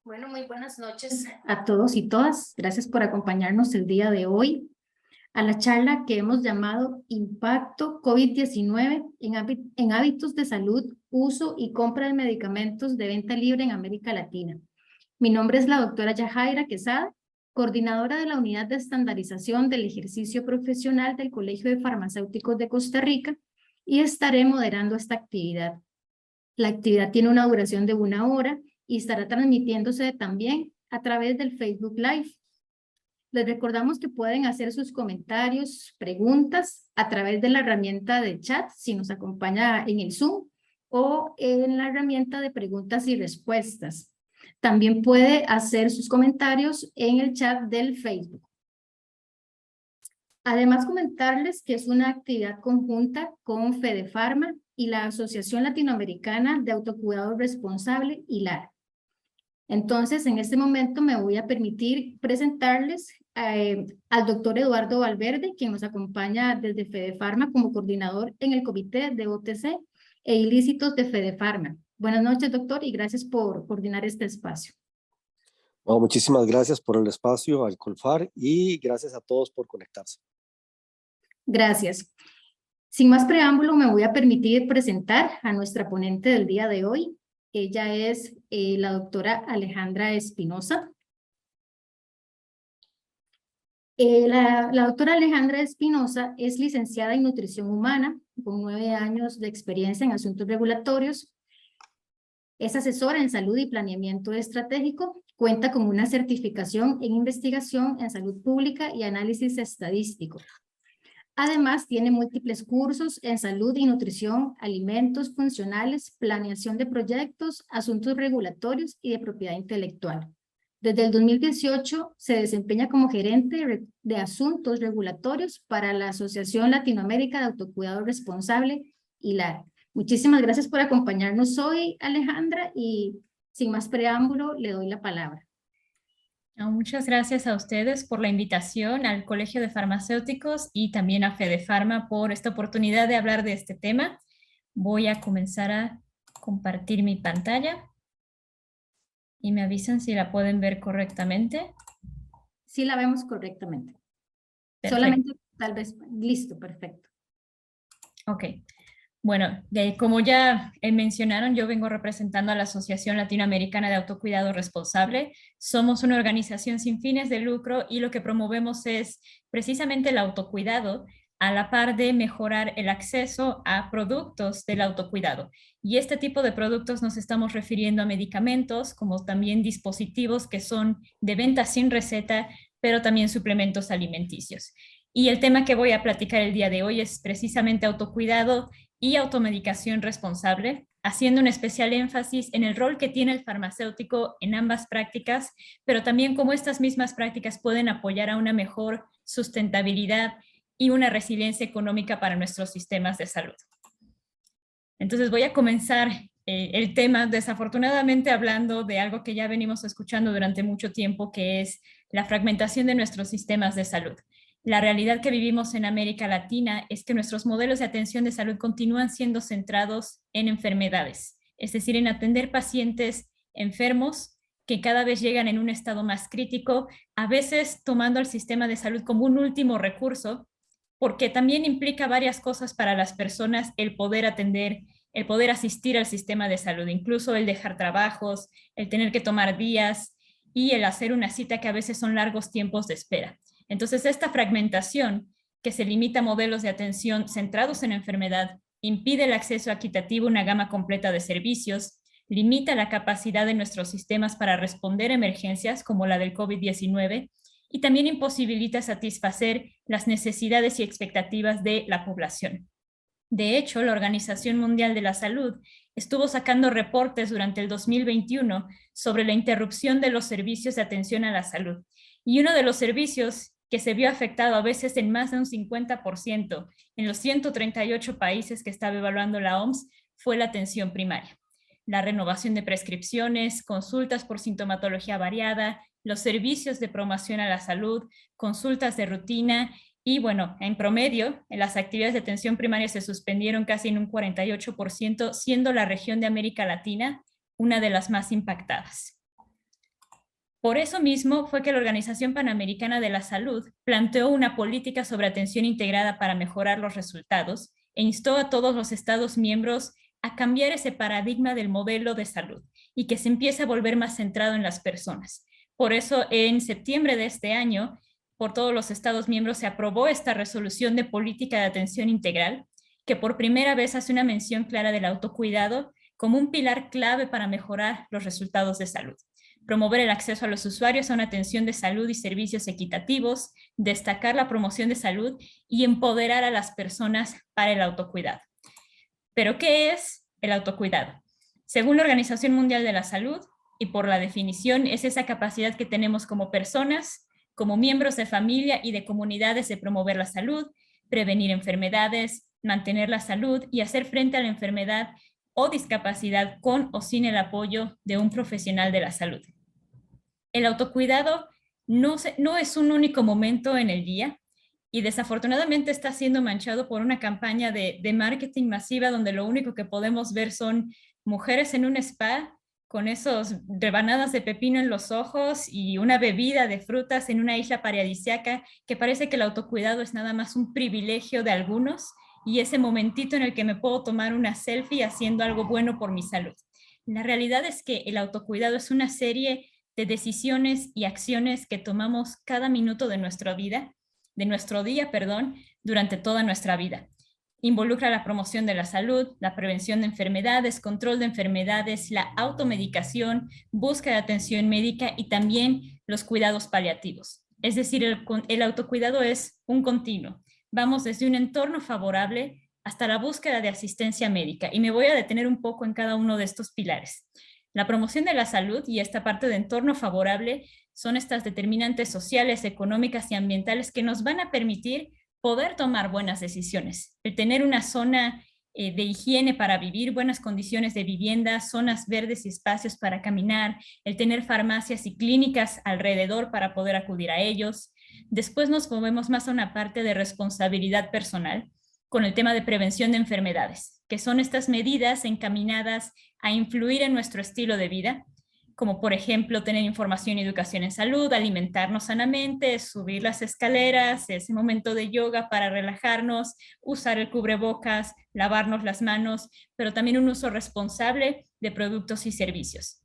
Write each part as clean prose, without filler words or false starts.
Bueno, muy buenas noches a todos y todas. Gracias por acompañarnos el día de hoy a la charla que hemos llamado Impacto COVID-19 en hábitos de salud, uso y compra de medicamentos de venta libre en América Latina. Mi nombre es la doctora Yajaira Quesada, coordinadora de la Unidad de Estandarización del Ejercicio Profesional del Colegio de Farmacéuticos de Costa Rica y estaré moderando esta actividad. La actividad tiene una duración de 1 hora y estará transmitiéndose también a través del Facebook Live. Les recordamos que pueden hacer sus comentarios, preguntas a través de la herramienta de chat, si nos acompaña en el Zoom, o en la herramienta de preguntas y respuestas. También puede hacer sus comentarios en el chat del Facebook. Además, comentarles que es una actividad conjunta con Fedefarma y la Asociación Latinoamericana de Autocuidado Responsable, ILAR. Entonces, en este momento me voy a permitir presentarles al doctor Eduardo Valverde, quien nos acompaña desde Fedefarma como coordinador en el Comité de OTC e Ilícitos de Fedefarma. Buenas noches, doctor, y gracias por coordinar este espacio. Bueno, muchísimas gracias por el espacio al Colfar y gracias a todos por conectarse. Gracias. Sin más preámbulo, me voy a permitir presentar a nuestra ponente del día de hoy. Ella es la doctora Alejandra Espinosa. La doctora Alejandra Espinosa es licenciada en nutrición humana, con 9 años de experiencia en asuntos regulatorios. Es asesora en salud y planeamiento estratégico. Cuenta con una certificación en investigación en salud pública y análisis estadístico. Además, tiene múltiples cursos en salud y nutrición, alimentos funcionales, planeación de proyectos, asuntos regulatorios y de propiedad intelectual. Desde el 2018 se desempeña como gerente de asuntos regulatorios para la Asociación Latinoamérica de Autocuidado Responsable, ILAR. Muchísimas gracias por acompañarnos hoy, Alejandra, y sin más preámbulo, le doy la palabra. Muchas gracias a ustedes por la invitación al Colegio de Farmacéuticos y también a Fedefarma por esta oportunidad de hablar de este tema. Voy a comenzar a compartir mi pantalla y me avisan si la pueden ver correctamente. Sí, la vemos correctamente. Perfecto. Solamente tal vez, listo, perfecto. Ok. Bueno, como ya mencionaron, yo vengo representando a la Asociación Latinoamericana de Autocuidado Responsable. Somos una organización sin fines de lucro y lo que promovemos es precisamente el autocuidado a la par de mejorar el acceso a productos del autocuidado. Y este tipo de productos nos estamos refiriendo a medicamentos, como también dispositivos que son de venta sin receta, pero también suplementos alimenticios. Y el tema que voy a platicar el día de hoy es precisamente autocuidado y automedicación responsable, haciendo un especial énfasis en el rol que tiene el farmacéutico en ambas prácticas, pero también cómo estas mismas prácticas pueden apoyar a una mejor sustentabilidad y una resiliencia económica para nuestros sistemas de salud. Entonces voy a comenzar el tema, desafortunadamente hablando de algo que ya venimos escuchando durante mucho tiempo, que es la fragmentación de nuestros sistemas de salud. La realidad que vivimos en América Latina es que nuestros modelos de atención de salud continúan siendo centrados en enfermedades, es decir, en atender pacientes enfermos que cada vez llegan en un estado más crítico, a veces tomando al sistema de salud como un último recurso, porque también implica varias cosas para las personas el poder atender, el poder asistir al sistema de salud, incluso el dejar trabajos, el tener que tomar días y el hacer una cita que a veces son largos tiempos de espera. Entonces, esta fragmentación que se limita a modelos de atención centrados en enfermedad impide el acceso equitativo a una gama completa de servicios, limita la capacidad de nuestros sistemas para responder a emergencias como la del COVID-19 y también imposibilita satisfacer las necesidades y expectativas de la población. De hecho, la Organización Mundial de la Salud estuvo sacando reportes durante el 2021 sobre la interrupción de los servicios de atención a la salud. Y uno de los servicios que se vio afectado a veces en más de un 50% en los 138 países que estaba evaluando la OMS fue la atención primaria. La renovación de prescripciones, consultas por sintomatología variada, los servicios de promoción a la salud, consultas de rutina y bueno, en promedio, las actividades de atención primaria se suspendieron casi en un 48%, siendo la región de América Latina una de las más impactadas. Por eso mismo fue que la Organización Panamericana de la Salud planteó una política sobre atención integrada para mejorar los resultados e instó a todos los Estados miembros a cambiar ese paradigma del modelo de salud y que se empiece a volver más centrado en las personas. Por eso, en septiembre de este año, por todos los Estados miembros se aprobó esta resolución de política de atención integral, que por primera vez hace una mención clara del autocuidado como un pilar clave para mejorar los resultados de salud. Promover el acceso a los usuarios a una atención de salud y servicios equitativos, destacar la promoción de salud y empoderar a las personas para el autocuidado. ¿Pero qué es el autocuidado? Según la Organización Mundial de la Salud, y por la definición, es esa capacidad que tenemos como personas, como miembros de familia y de comunidades de promover la salud, prevenir enfermedades, mantener la salud y hacer frente a la enfermedad o discapacidad con o sin el apoyo de un profesional de la salud. El autocuidado no es un único momento en el día y desafortunadamente está siendo manchado por una campaña de marketing masiva donde lo único que podemos ver son mujeres en un spa con esos rebanadas de pepino en los ojos y una bebida de frutas en una isla paradisíaca, que parece que el autocuidado es nada más un privilegio de algunos y ese momentito en el que me puedo tomar una selfie haciendo algo bueno por mi salud. La realidad es que el autocuidado es una serie de decisiones y acciones que tomamos cada minuto de nuestra vida, de nuestro día, durante toda nuestra vida. Involucra la promoción de la salud, la prevención de enfermedades, control de enfermedades, la automedicación, búsqueda de atención médica y también los cuidados paliativos. Es decir, el autocuidado es un continuo. Vamos desde un entorno favorable hasta la búsqueda de asistencia médica y me voy a detener un poco en cada uno de estos pilares. La promoción de la salud y esta parte de entorno favorable son estas determinantes sociales, económicas y ambientales que nos van a permitir poder tomar buenas decisiones. El tener una zona de higiene para vivir, buenas condiciones de vivienda, zonas verdes y espacios para caminar, el tener farmacias y clínicas alrededor para poder acudir a ellos. Después nos movemos más a una parte de responsabilidad personal con el tema de prevención de enfermedades, que son estas medidas encaminadas a influir en nuestro estilo de vida, como por ejemplo tener información y educación en salud, alimentarnos sanamente, subir las escaleras, ese momento de yoga para relajarnos, usar el cubrebocas, lavarnos las manos, pero también un uso responsable de productos y servicios.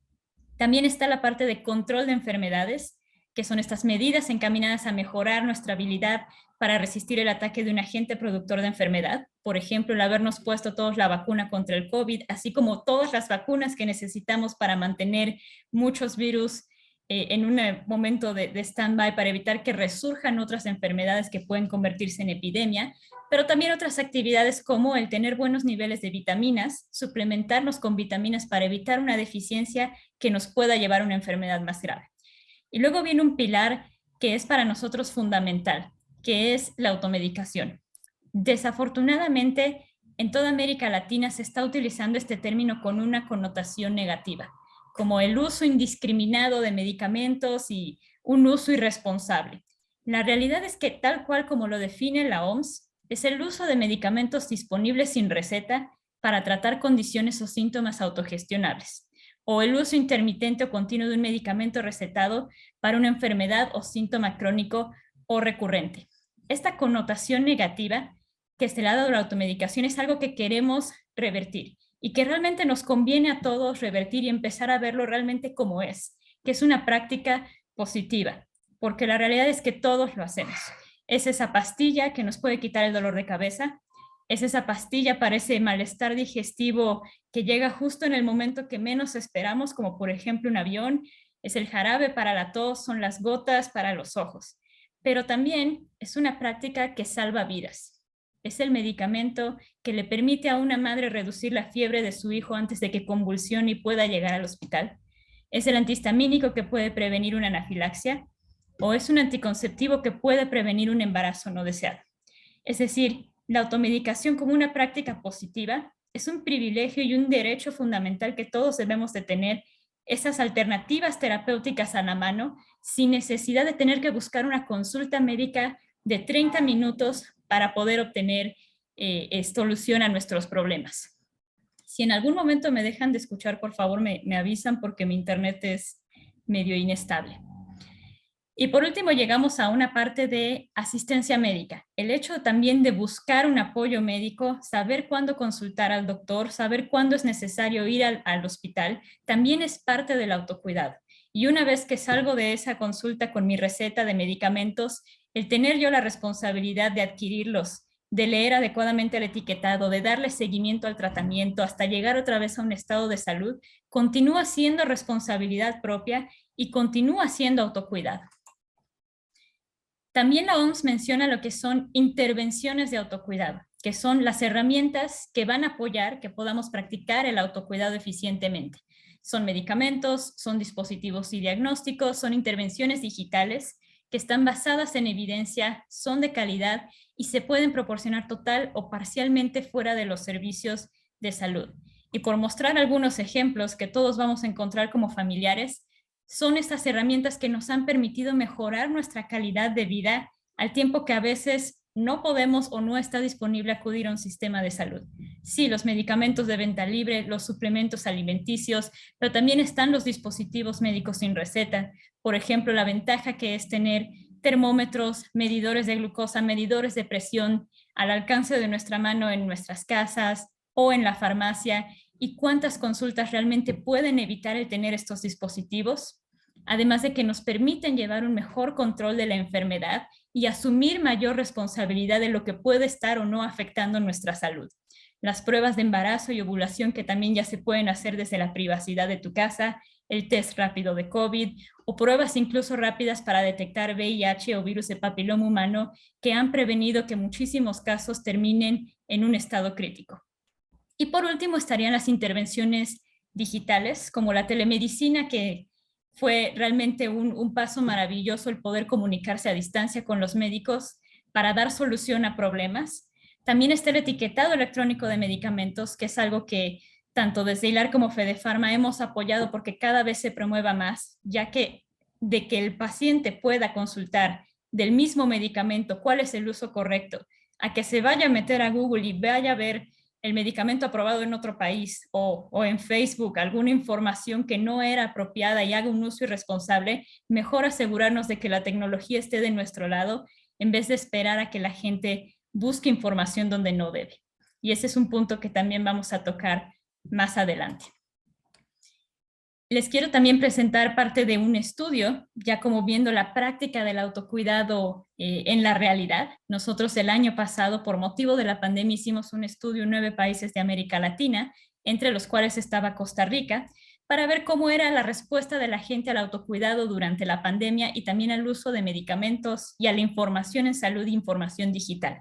También está la parte de control de enfermedades, que son estas medidas encaminadas a mejorar nuestra habilidad para resistir el ataque de un agente productor de enfermedad. Por ejemplo, el habernos puesto todos la vacuna contra el COVID, así como todas las vacunas que necesitamos para mantener muchos virus en un momento de stand-by para evitar que resurjan otras enfermedades que pueden convertirse en epidemia, pero también otras actividades como el tener buenos niveles de vitaminas, suplementarnos con vitaminas para evitar una deficiencia que nos pueda llevar a una enfermedad más grave. Y luego viene un pilar que es para nosotros fundamental, que es la automedicación. Desafortunadamente, en toda América Latina se está utilizando este término con una connotación negativa, como el uso indiscriminado de medicamentos y un uso irresponsable. La realidad es que tal cual como lo define la OMS, es el uso de medicamentos disponibles sin receta para tratar condiciones o síntomas autogestionables, o el uso intermitente o continuo de un medicamento recetado para una enfermedad o síntoma crónico o recurrente. Esta connotación negativa que se le ha dado a la automedicación es algo que queremos revertir y que realmente nos conviene a todos revertir y empezar a verlo realmente como es, que es una práctica positiva, porque la realidad es que todos lo hacemos. Es esa pastilla que nos puede quitar el dolor de cabeza, es esa pastilla para ese malestar digestivo que llega justo en el momento que menos esperamos, como por ejemplo un avión, es el jarabe para la tos, son las gotas para los ojos. Pero también es una práctica que salva vidas. Es el medicamento que le permite a una madre reducir la fiebre de su hijo antes de que convulsione y pueda llegar al hospital. Es el antihistamínico que puede prevenir una anafilaxia, o es un anticonceptivo que puede prevenir un embarazo no deseado. Es decir, la automedicación como una práctica positiva es un privilegio y un derecho fundamental que todos debemos de tener, esas alternativas terapéuticas a la mano sin necesidad de tener que buscar una consulta médica de 30 minutos para poder obtener solución a nuestros problemas. Si en algún momento me dejan de escuchar, por favor me avisan porque mi internet es medio inestable. Y por último llegamos a una parte de asistencia médica. El hecho también de buscar un apoyo médico, saber cuándo consultar al doctor, saber cuándo es necesario ir al hospital, también es parte del autocuidado. Y una vez que salgo de esa consulta con mi receta de medicamentos, el tener yo la responsabilidad de adquirirlos, de leer adecuadamente el etiquetado, de darle seguimiento al tratamiento hasta llegar otra vez a un estado de salud, continúa siendo responsabilidad propia y continúa siendo autocuidado. También la OMS menciona lo que son intervenciones de autocuidado, que son las herramientas que van a apoyar que podamos practicar el autocuidado eficientemente. Son medicamentos, son dispositivos y diagnósticos, son intervenciones digitales que están basadas en evidencia, son de calidad y se pueden proporcionar total o parcialmente fuera de los servicios de salud. Y por mostrar algunos ejemplos que todos vamos a encontrar como familiares, son estas herramientas que nos han permitido mejorar nuestra calidad de vida al tiempo que a veces no podemos o no está disponible acudir a un sistema de salud. Sí, los medicamentos de venta libre, los suplementos alimenticios, pero también están los dispositivos médicos sin receta. Por ejemplo, la ventaja que es tener termómetros, medidores de glucosa, medidores de presión al alcance de nuestra mano en nuestras casas o en la farmacia, y cuántas consultas realmente pueden evitar el tener estos dispositivos, además de que nos permiten llevar un mejor control de la enfermedad y asumir mayor responsabilidad de lo que puede estar o no afectando nuestra salud. Las pruebas de embarazo y ovulación que también ya se pueden hacer desde la privacidad de tu casa, el test rápido de COVID o pruebas incluso rápidas para detectar VIH o virus de papiloma humano que han prevenido que muchísimos casos terminen en un estado crítico. Y por último estarían las intervenciones digitales, como la telemedicina, que fue realmente un paso maravilloso el poder comunicarse a distancia con los médicos para dar solución a problemas. También está el etiquetado electrónico de medicamentos, que es algo que tanto desde ILAR como Fedefarma hemos apoyado porque cada vez se promueva más, ya que de que el paciente pueda consultar del mismo medicamento cuál es el uso correcto, a que se vaya a meter a Google y vaya a ver el medicamento aprobado en otro país o en Facebook alguna información que no era apropiada y haga un uso irresponsable, mejor asegurarnos de que la tecnología esté de nuestro lado en vez de esperar a que la gente busque información donde no debe. Y ese es un punto que también vamos a tocar más adelante. Les quiero también presentar parte de un estudio, ya como viendo la práctica del autocuidado en la realidad. Nosotros el año pasado, por motivo de la pandemia, hicimos un estudio en 9 países de América Latina, entre los cuales estaba Costa Rica, para ver cómo era la respuesta de la gente al autocuidado durante la pandemia y también al uso de medicamentos y a la información en salud e información digital.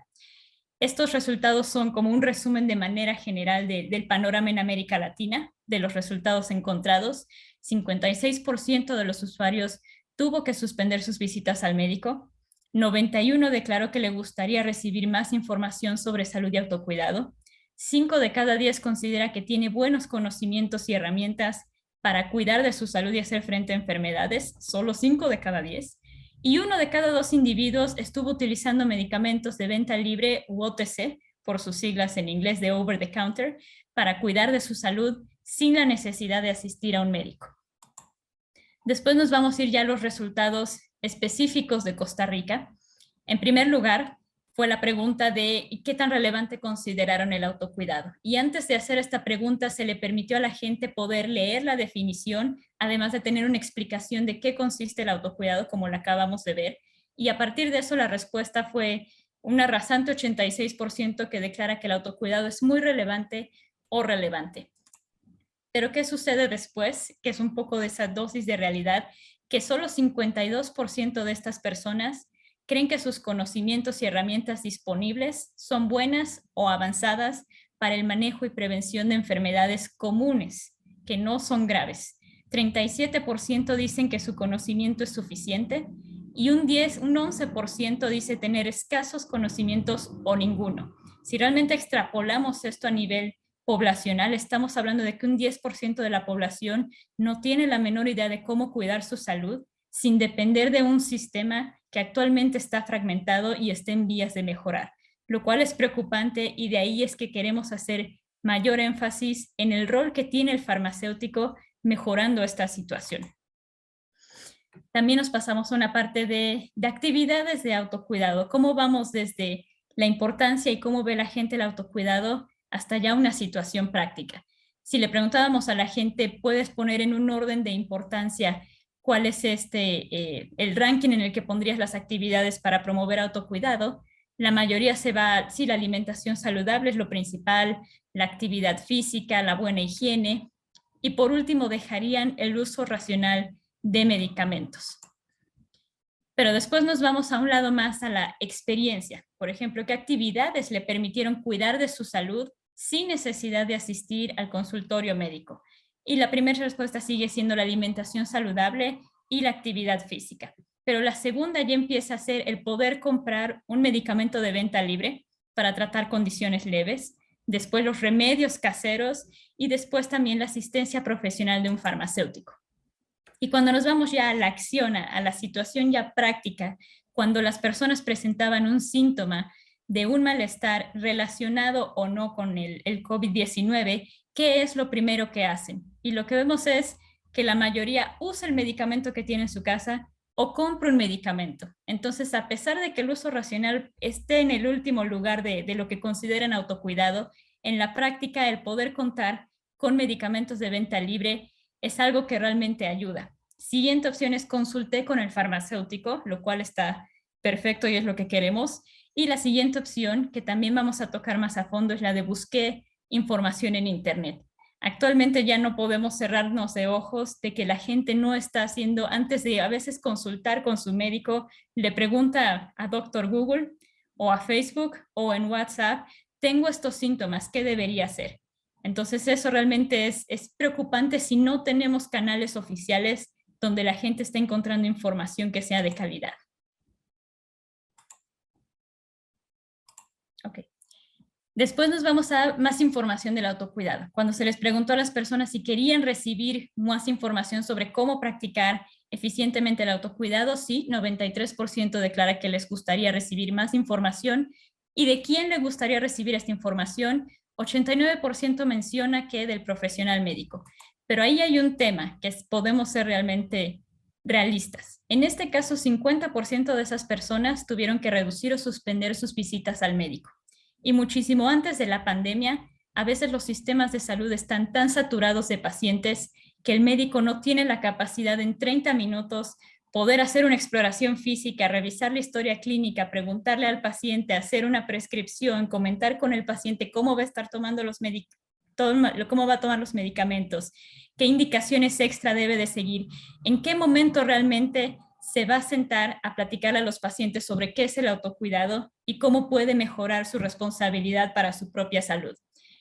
Estos resultados son como un resumen de manera general del panorama en América Latina, de los resultados encontrados. 56% de los usuarios tuvo que suspender sus visitas al médico. 91% declaró que le gustaría recibir más información sobre salud y autocuidado. 5 de cada 10 considera que tiene buenos conocimientos y herramientas para cuidar de su salud y hacer frente a enfermedades. Solo 5 de cada 10. Y 1 de cada 2 individuos estuvo utilizando medicamentos de venta libre u OTC, por sus siglas en inglés de over the counter, para cuidar de su salud sin la necesidad de asistir a un médico. Después nos vamos a ir ya a los resultados específicos de Costa Rica. En primer lugar, fue la pregunta de ¿qué tan relevante consideraron el autocuidado? Y antes de hacer esta pregunta se le permitió a la gente poder leer la definición, además de tener una explicación de qué consiste el autocuidado, como la acabamos de ver. Y a partir de eso la respuesta fue un arrasante 86% que declara que el autocuidado es muy relevante o relevante. Pero ¿qué sucede después? Que es un poco de esa dosis de realidad, que solo 52% de estas personas creen que sus conocimientos y herramientas disponibles son buenas o avanzadas para el manejo y prevención de enfermedades comunes, que no son graves. 37% dicen que su conocimiento es suficiente y un 11% dice tener escasos conocimientos o ninguno. Si realmente extrapolamos esto a nivel poblacional, estamos hablando de que un 10% de la población no tiene la menor idea de cómo cuidar su salud sin depender de un sistema que actualmente está fragmentado y está en vías de mejorar, lo cual es preocupante y de ahí es que queremos hacer mayor énfasis en el rol que tiene el farmacéutico mejorando esta situación. también nos pasamos a una parte de actividades de autocuidado. ¿Cómo vamos desde la importancia y cómo ve la gente el autocuidado hasta ya una situación práctica? Si le preguntábamos a la gente, ¿puedes poner en un orden de importancia cuál es el ranking en el que pondrías las actividades para promover autocuidado? La mayoría se va, sí, la alimentación saludable es lo principal, la actividad física, la buena higiene, y por último dejarían el uso racional de medicamentos. Pero después nos vamos a un lado más a la experiencia. Por ejemplo, ¿qué actividades le permitieron cuidar de su salud sin necesidad de asistir al consultorio médico? Y la primera respuesta sigue siendo la alimentación saludable y la actividad física. Pero la segunda ya empieza a ser el poder comprar un medicamento de venta libre para tratar condiciones leves, después los remedios caseros y después también la asistencia profesional de un farmacéutico. Y cuando nos vamos ya a la acción, a la situación ya práctica, cuando las personas presentaban un síntoma de un malestar relacionado o no con el COVID-19, ¿qué es lo primero que hacen? Y lo que vemos es que la mayoría usa el medicamento que tiene en su casa o compra un medicamento. Entonces, a pesar de que el uso racional esté en el último lugar de lo que consideran autocuidado, en la práctica el poder contar con medicamentos de venta libre es algo que realmente ayuda. Siguiente opción es consulté con el farmacéutico, lo cual está perfecto y es lo que queremos. Y la siguiente opción, que también vamos a tocar más a fondo, es la de busqué información en Internet. Actualmente ya no podemos cerrarnos de ojos de que la gente no está haciendo, antes de a veces consultar con su médico, le pregunta a Dr. Google o a Facebook o en WhatsApp, tengo estos síntomas, ¿qué debería hacer? Entonces eso realmente es preocupante si no tenemos canales oficiales donde la gente está encontrando información que sea de calidad. Ok. Después nos vamos a más información del autocuidado. Cuando se les preguntó a las personas si querían recibir más información sobre cómo practicar eficientemente el autocuidado, sí, 93% declara que les gustaría recibir más información. ¿Y de quién le gustaría recibir esta información? 89% menciona que del profesional médico. Pero ahí hay un tema que podemos ser realmente realistas. En este caso, 50% de esas personas tuvieron que reducir o suspender sus visitas al médico. Y muchísimo antes de la pandemia, a veces los sistemas de salud están tan saturados de pacientes que el médico no tiene la capacidad en 30 minutos poder hacer una exploración física, revisar la historia clínica, preguntarle al paciente, hacer una prescripción, comentar con el paciente cómo va a estar tomando cómo va a tomar los medicamentos, qué indicaciones extra debe de seguir, en qué momento realmente se va a sentar a platicar a los pacientes sobre qué es el autocuidado y cómo puede mejorar su responsabilidad para su propia salud.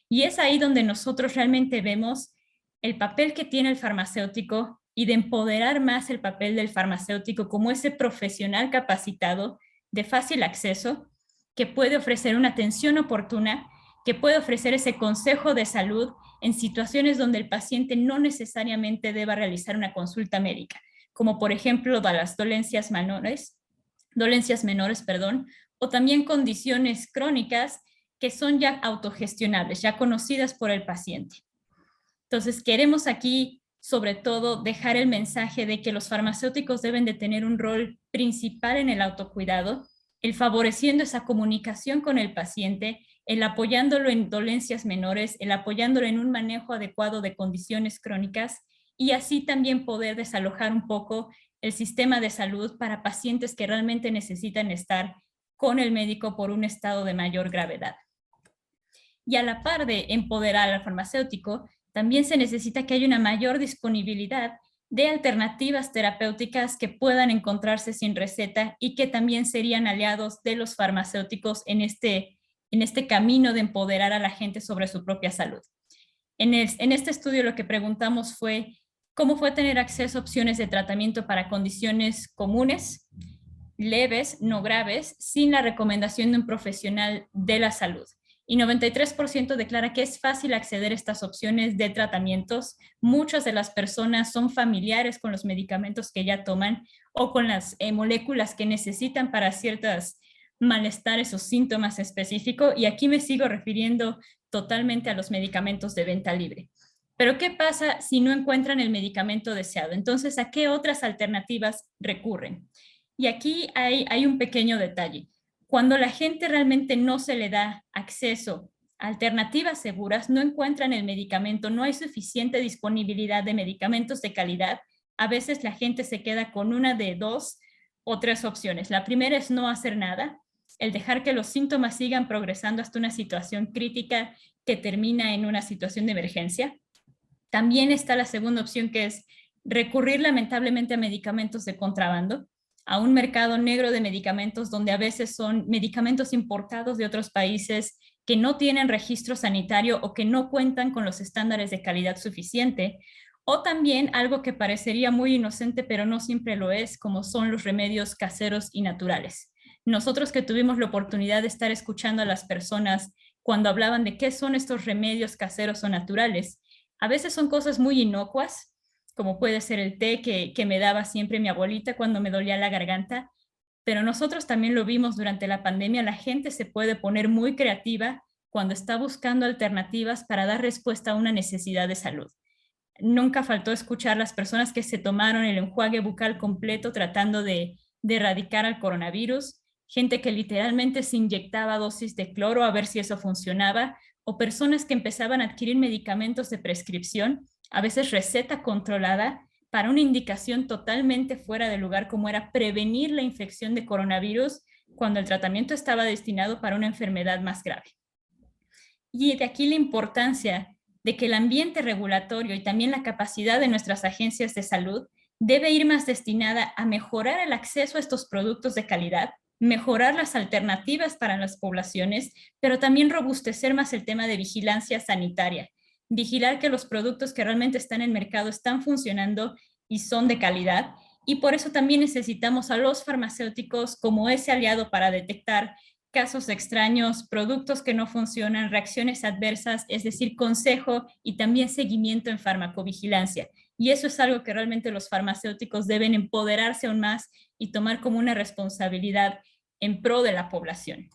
Y es ahí donde nosotros realmente vemos el papel que tiene el farmacéutico y de empoderar más el papel del farmacéutico como ese profesional capacitado de fácil acceso que puede ofrecer una atención oportuna, que puede ofrecer ese consejo de salud en situaciones donde el paciente no necesariamente deba realizar una consulta médica, como por ejemplo las dolencias menores, o también condiciones crónicas que son ya autogestionables, ya conocidas por el paciente. Entonces, queremos aquí, sobre todo, dejar el mensaje de que los farmacéuticos deben de tener un rol principal en el autocuidado, el favoreciendo esa comunicación con el paciente, el apoyándolo en dolencias menores, el apoyándolo en un manejo adecuado de condiciones crónicas y así también poder desalojar un poco el sistema de salud para pacientes que realmente necesitan estar con el médico por un estado de mayor gravedad. Y a la par de empoderar al farmacéutico, también se necesita que haya una mayor disponibilidad de alternativas terapéuticas que puedan encontrarse sin receta y que también serían aliados de los farmacéuticos en este camino de empoderar a la gente sobre su propia salud. En este estudio lo que preguntamos fue cómo fue tener acceso a opciones de tratamiento para condiciones comunes, leves, no graves, sin la recomendación de un profesional de la salud. Y 93% declara que es fácil acceder a estas opciones de tratamientos. Muchas de las personas son familiares con los medicamentos que ya toman o con las moléculas que necesitan para ciertos malestares o síntomas específicos. Y aquí me sigo refiriendo totalmente a los medicamentos de venta libre. Pero ¿qué pasa si no encuentran el medicamento deseado? Entonces, ¿a qué otras alternativas recurren? Y aquí hay un pequeño detalle. Cuando la gente realmente no se le da acceso a alternativas seguras, no encuentran el medicamento, no hay suficiente disponibilidad de medicamentos de calidad, a veces la gente se queda con una de 2 o 3 opciones. La primera es no hacer nada, el dejar que los síntomas sigan progresando hasta una situación crítica que termina en una situación de emergencia. También está la segunda opción, que es recurrir lamentablemente a medicamentos de contrabando, a un mercado negro de medicamentos donde a veces son medicamentos importados de otros países que no tienen registro sanitario o que no cuentan con los estándares de calidad suficiente, o también algo que parecería muy inocente pero no siempre lo es, como son los remedios caseros y naturales. Nosotros que tuvimos la oportunidad de estar escuchando a las personas cuando hablaban de qué son estos remedios caseros o naturales, a veces son cosas muy inocuas, como puede ser el té que me daba siempre mi abuelita cuando me dolía la garganta, pero nosotros también lo vimos durante la pandemia, la gente se puede poner muy creativa cuando está buscando alternativas para dar respuesta a una necesidad de salud. Nunca faltó escuchar las personas que se tomaron el enjuague bucal completo tratando de erradicar al coronavirus, gente que literalmente se inyectaba dosis de cloro a ver si eso funcionaba, o personas que empezaban a adquirir medicamentos de prescripción, a veces receta controlada, para una indicación totalmente fuera de lugar, como era prevenir la infección de coronavirus cuando el tratamiento estaba destinado para una enfermedad más grave. Y de aquí la importancia de que el ambiente regulatorio y también la capacidad de nuestras agencias de salud debe ir más destinada a mejorar el acceso a estos productos de calidad, mejorar las alternativas para las poblaciones, pero también robustecer más el tema de vigilancia sanitaria, vigilar que los productos que realmente están en el mercado están funcionando y son de calidad. Y por eso también necesitamos a los farmacéuticos como ese aliado para detectar casos extraños, productos que no funcionan, reacciones adversas, es decir, consejo y también seguimiento en farmacovigilancia. Y eso es algo que realmente los farmacéuticos deben empoderarse aún más y tomar como una responsabilidad en pro de la población.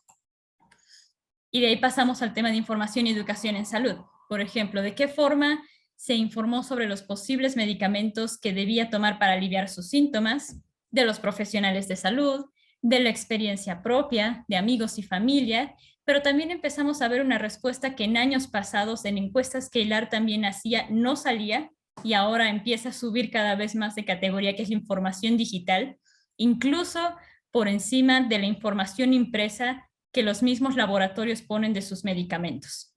Y de ahí pasamos al tema de información y educación en salud. Por ejemplo, ¿de qué forma se informó sobre los posibles medicamentos que debía tomar para aliviar sus síntomas? De los profesionales de salud, de la experiencia propia, de amigos y familia, pero también empezamos a ver una respuesta que en años pasados, en encuestas que ILAR también hacía, no salía y ahora empieza a subir cada vez más de categoría, que es la información digital, incluso por encima de la información impresa que los mismos laboratorios ponen de sus medicamentos.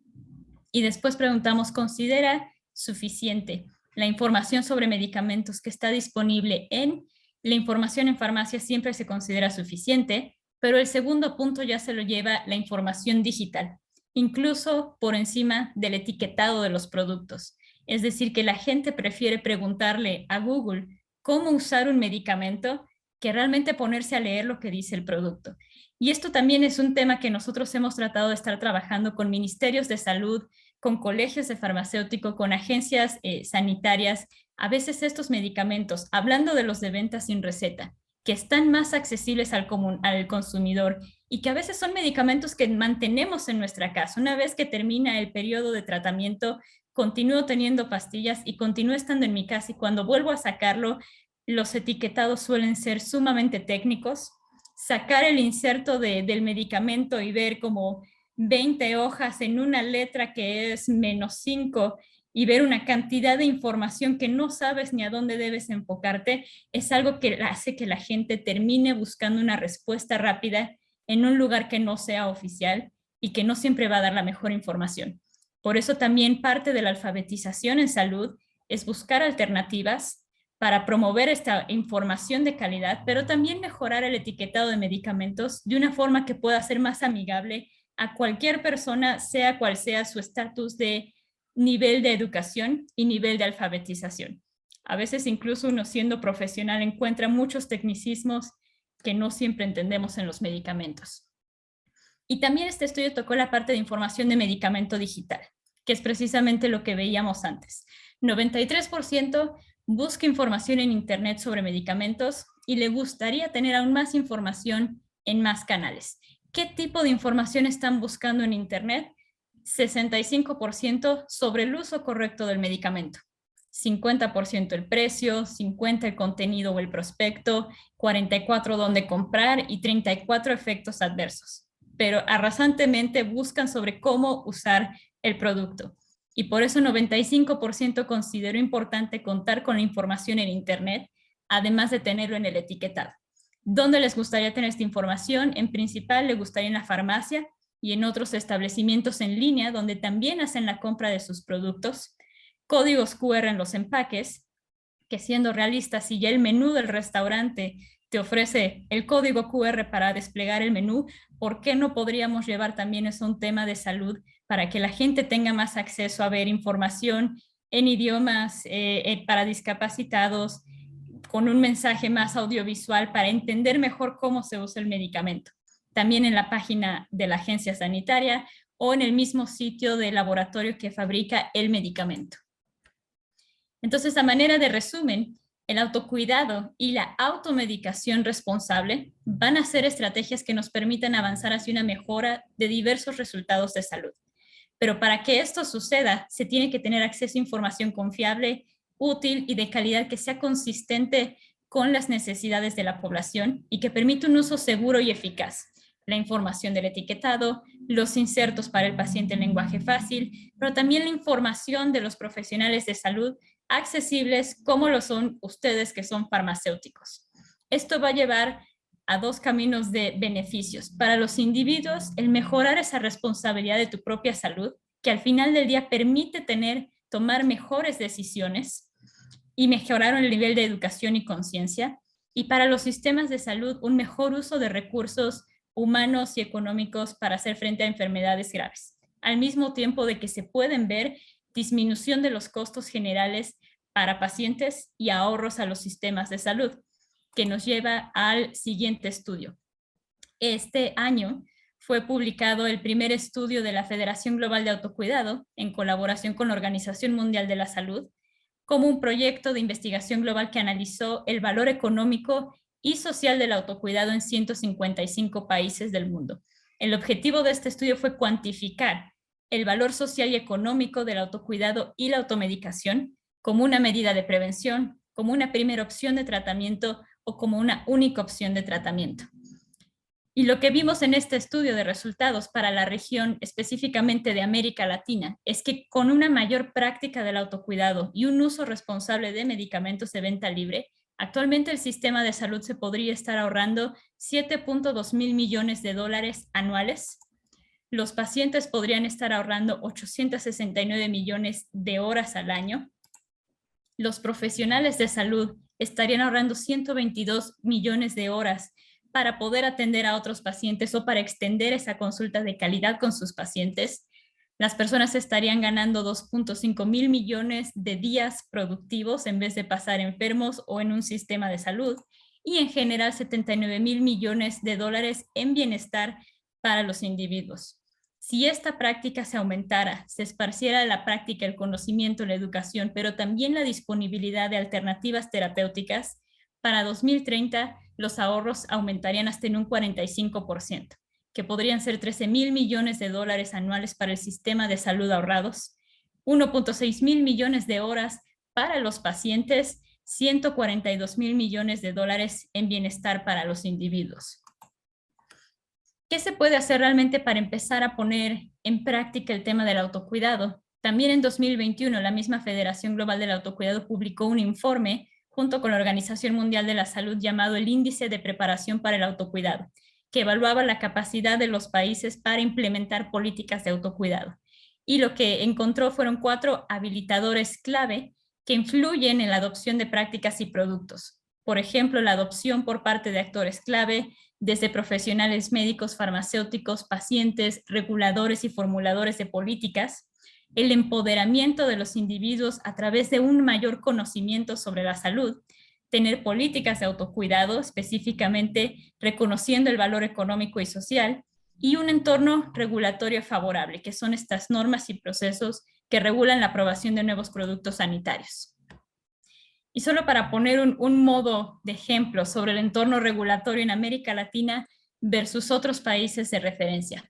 Y después preguntamos, ¿considera suficiente la información sobre medicamentos que está disponible en la información en farmacia? Siempre se considera suficiente, pero el segundo punto ya se lo lleva la información digital, incluso por encima del etiquetado de los productos. Es decir, que la gente prefiere preguntarle a Google cómo usar un medicamento que realmente ponerse a leer lo que dice el producto. Y esto también es un tema que nosotros hemos tratado de estar trabajando con ministerios de salud, con colegios de farmacéutico, con agencias sanitarias. A veces estos medicamentos, hablando de los de venta sin receta, que están más accesibles al consumidor y que a veces son medicamentos que mantenemos en nuestra casa. Una vez que termina el periodo de tratamiento, continúo teniendo pastillas y continúo estando en mi casa, y cuando vuelvo a sacarlo, los etiquetados suelen ser sumamente técnicos. Sacar el inserto del medicamento y ver como 20 hojas en una letra que es -5 y ver una cantidad de información que no sabes ni a dónde debes enfocarte, es algo que hace que la gente termine buscando una respuesta rápida en un lugar que no sea oficial y que no siempre va a dar la mejor información. Por eso también parte de la alfabetización en salud es buscar alternativas para promover esta información de calidad, pero también mejorar el etiquetado de medicamentos de una forma que pueda ser más amigable a cualquier persona, sea cual sea su estatus de nivel de educación y nivel de alfabetización. A veces incluso uno siendo profesional encuentra muchos tecnicismos que no siempre entendemos en los medicamentos. Y también este estudio tocó la parte de información de medicamento digital, que es precisamente lo que veíamos antes. 93% busca información en Internet sobre medicamentos y le gustaría tener aún más información en más canales. ¿Qué tipo de información están buscando en Internet? 65% sobre el uso correcto del medicamento, 50% el precio, 50% el contenido o el prospecto, 44% dónde comprar y 34% efectos adversos. Pero arrasantemente buscan sobre cómo usar el producto. Y por eso 95% considero importante contar con la información en Internet, además de tenerlo en el etiquetado. ¿Dónde les gustaría tener esta información? En principal, les gustaría en la farmacia y en otros establecimientos en línea donde también hacen la compra de sus productos. Códigos QR en los empaques, que siendo realistas, si ya el menú del restaurante te ofrece el código QR para desplegar el menú, ¿por qué no podríamos llevar también eso a un tema de salud para que la gente tenga más acceso a ver información en idiomas para discapacitados, con un mensaje más audiovisual para entender mejor cómo se usa el medicamento? También en la página de la agencia sanitaria o en el mismo sitio del laboratorio que fabrica el medicamento. Entonces, a manera de resumen, el autocuidado y la automedicación responsable van a ser estrategias que nos permitan avanzar hacia una mejora de diversos resultados de salud. Pero para que esto suceda, se tiene que tener acceso a información confiable, útil y de calidad que sea consistente con las necesidades de la población y que permita un uso seguro y eficaz. La información del etiquetado, los insertos para el paciente en lenguaje fácil, pero también la información de los profesionales de salud accesibles como lo son ustedes que son farmacéuticos. Esto va a llevar a dos caminos de beneficios. Para los individuos, el mejorar esa responsabilidad de tu propia salud, que al final del día permite tomar mejores decisiones y mejorar el nivel de educación y conciencia. Y para los sistemas de salud, un mejor uso de recursos humanos y económicos para hacer frente a enfermedades graves, al mismo tiempo de que se pueden ver disminución de los costos generales para pacientes y ahorros a los sistemas de salud, que nos lleva al siguiente estudio. Este año fue publicado el primer estudio de la Federación Global de Autocuidado, en colaboración con la Organización Mundial de la Salud, como un proyecto de investigación global que analizó el valor económico y social del autocuidado en 155 países del mundo. El objetivo de este estudio fue cuantificar el valor social y económico del autocuidado y la automedicación como una medida de prevención, como una primera opción de tratamiento o como una única opción de tratamiento. Y lo que vimos en este estudio de resultados para la región, específicamente de América Latina, es que con una mayor práctica del autocuidado y un uso responsable de medicamentos de venta libre, actualmente el sistema de salud se podría estar ahorrando 7.2 mil millones de dólares anuales. Los pacientes podrían estar ahorrando 869 millones de horas al año. Los profesionales de salud estarían ahorrando 122 millones de horas para poder atender a otros pacientes o para extender esa consulta de calidad con sus pacientes. Las personas estarían ganando 2.5 mil millones de días productivos en vez de pasar enfermos o en un sistema de salud, y en general 79 mil millones de dólares en bienestar para los individuos. Si esta práctica se aumentara, se esparciera la práctica, el conocimiento, la educación, pero también la disponibilidad de alternativas terapéuticas, para 2030 los ahorros aumentarían hasta en un 45%, que podrían ser 13 mil millones de dólares anuales para el sistema de salud ahorrados, 1.6 mil millones de horas para los pacientes, 142 mil millones de dólares en bienestar para los individuos. ¿Qué se puede hacer realmente para empezar a poner en práctica el tema del autocuidado? También en 2021, la misma Federación Global del Autocuidado publicó un informe junto con la Organización Mundial de la Salud llamado el Índice de Preparación para el Autocuidado, que evaluaba la capacidad de los países para implementar políticas de autocuidado. Y lo que encontró fueron 4 habilitadores clave que influyen en la adopción de prácticas y productos. Por ejemplo, la adopción por parte de actores clave, desde profesionales médicos, farmacéuticos, pacientes, reguladores y formuladores de políticas, el empoderamiento de los individuos a través de un mayor conocimiento sobre la salud, tener políticas de autocuidado, específicamente reconociendo el valor económico y social, y un entorno regulatorio favorable, que son estas normas y procesos que regulan la aprobación de nuevos productos sanitarios. Y solo para poner un modo de ejemplo sobre el entorno regulatorio en América Latina versus otros países de referencia.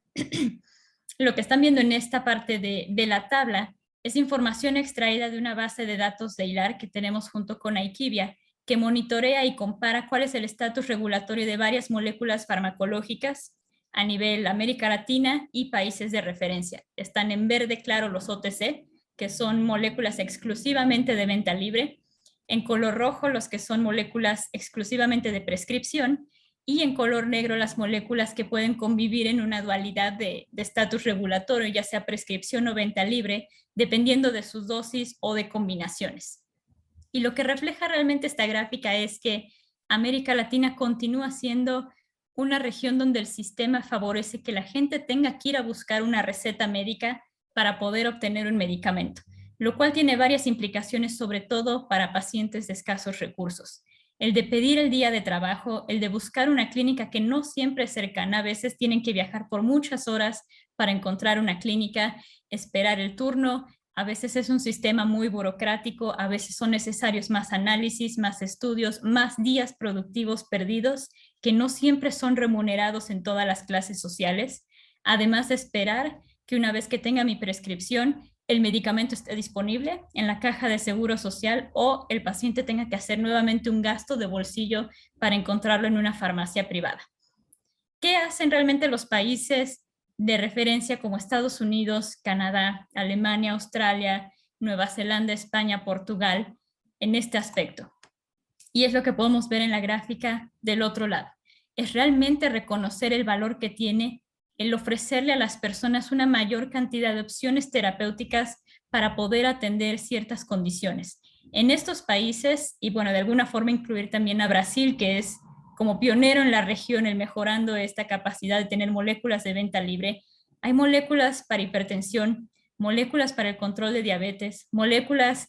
Lo que están viendo en esta parte de la tabla es información extraída de una base de datos de ILAR que tenemos junto con IQVIA, que monitorea y compara cuál es el estatus regulatorio de varias moléculas farmacológicas a nivel América Latina y países de referencia. Están en verde claro los OTC, que son moléculas exclusivamente de venta libre, en color rojo los que son moléculas exclusivamente de prescripción, y en color negro las moléculas que pueden convivir en una dualidad de estatus regulatorio, ya sea prescripción o venta libre, dependiendo de sus dosis o de combinaciones. Y lo que refleja realmente esta gráfica es que América Latina continúa siendo una región donde el sistema favorece que la gente tenga que ir a buscar una receta médica para poder obtener un medicamento, lo cual tiene varias implicaciones, sobre todo para pacientes de escasos recursos. El de pedir el día de trabajo, el de buscar una clínica que no siempre es cercana, a veces tienen que viajar por muchas horas para encontrar una clínica, esperar el turno, a veces es un sistema muy burocrático, a veces son necesarios más análisis, más estudios, más días productivos perdidos que no siempre son remunerados en todas las clases sociales, además de esperar que una vez que tenga mi prescripción, el medicamento esté disponible en la caja de seguro social o el paciente tenga que hacer nuevamente un gasto de bolsillo para encontrarlo en una farmacia privada. ¿Qué hacen realmente los países de referencia como Estados Unidos, Canadá, Alemania, Australia, Nueva Zelanda, España, Portugal en este aspecto? Y es lo que podemos ver en la gráfica del otro lado. Es realmente reconocer el valor que tiene el ofrecerle a las personas una mayor cantidad de opciones terapéuticas para poder atender ciertas condiciones. En estos países, y bueno, de alguna forma incluir también a Brasil, que es como pionero en la región en mejorando esta capacidad de tener moléculas de venta libre, hay moléculas para hipertensión, moléculas para el control de diabetes, moléculas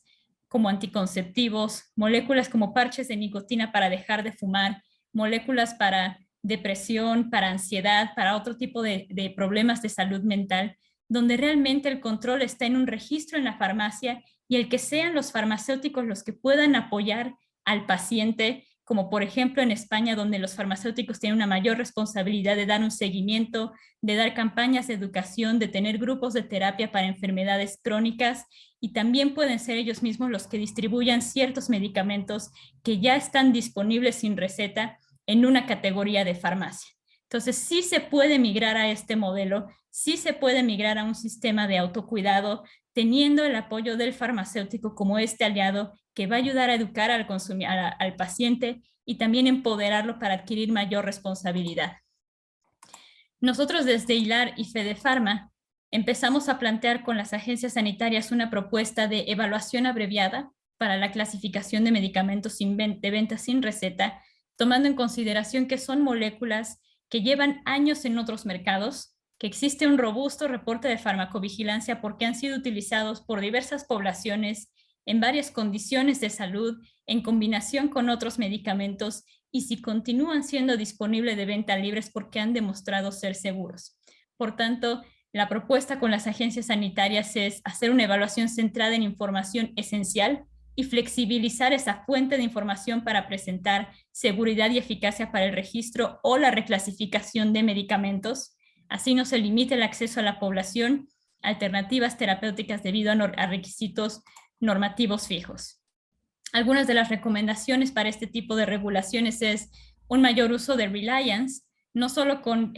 como anticonceptivos, moléculas como parches de nicotina para dejar de fumar, moléculas para depresión, para ansiedad, para otro tipo de problemas de salud mental, donde realmente el control está en un registro en la farmacia y el que sean los farmacéuticos los que puedan apoyar al paciente, como por ejemplo en España, donde los farmacéuticos tienen una mayor responsabilidad de dar un seguimiento, de dar campañas de educación, de tener grupos de terapia para enfermedades crónicas, y también pueden ser ellos mismos los que distribuyan ciertos medicamentos que ya están disponibles sin receta en una categoría de farmacia. Entonces, sí se puede migrar a este modelo, sí se puede migrar a un sistema de autocuidado, teniendo el apoyo del farmacéutico como este aliado que va a ayudar a educar al paciente y también empoderarlo para adquirir mayor responsabilidad. Nosotros desde ILAR y Fedefarma empezamos a plantear con las agencias sanitarias una propuesta de evaluación abreviada para la clasificación de medicamentos de venta sin receta, tomando en consideración que son moléculas que llevan años en otros mercados, que existe un robusto reporte de farmacovigilancia porque han sido utilizados por diversas poblaciones en varias condiciones de salud en combinación con otros medicamentos, y si continúan siendo disponibles de venta libre es porque han demostrado ser seguros. Por tanto, la propuesta con las agencias sanitarias es hacer una evaluación centrada en información esencial y flexibilizar esa fuente de información para presentar seguridad y eficacia para el registro o la reclasificación de medicamentos. Así no se limita el acceso a la población a alternativas terapéuticas debido a requisitos normativos fijos. Algunas de las recomendaciones para este tipo de regulaciones es un mayor uso de reliance, no solo con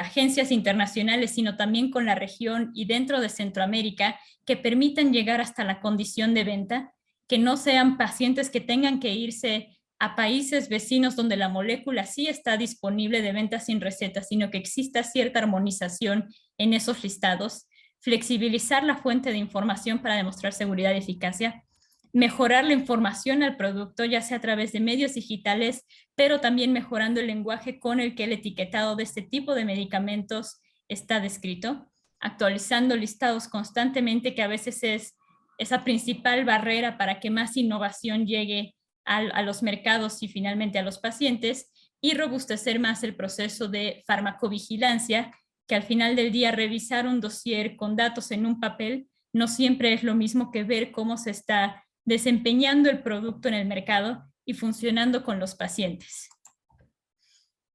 agencias internacionales, sino también con la región y dentro de Centroamérica, que permitan llegar hasta la condición de venta, que no sean pacientes que tengan que irse a países vecinos donde la molécula sí está disponible de venta sin receta, sino que exista cierta armonización en esos listados, flexibilizar la fuente de información para demostrar seguridad y eficacia, mejorar la información al producto, ya sea a través de medios digitales, pero también mejorando el lenguaje con el que el etiquetado de este tipo de medicamentos está descrito, actualizando listados constantemente, que a veces es esa principal barrera para que más innovación llegue a los mercados y finalmente a los pacientes, y robustecer más el proceso de farmacovigilancia, que al final del día revisar un dossier con datos en un papel no siempre es lo mismo que ver cómo se está desempeñando el producto en el mercado y funcionando con los pacientes.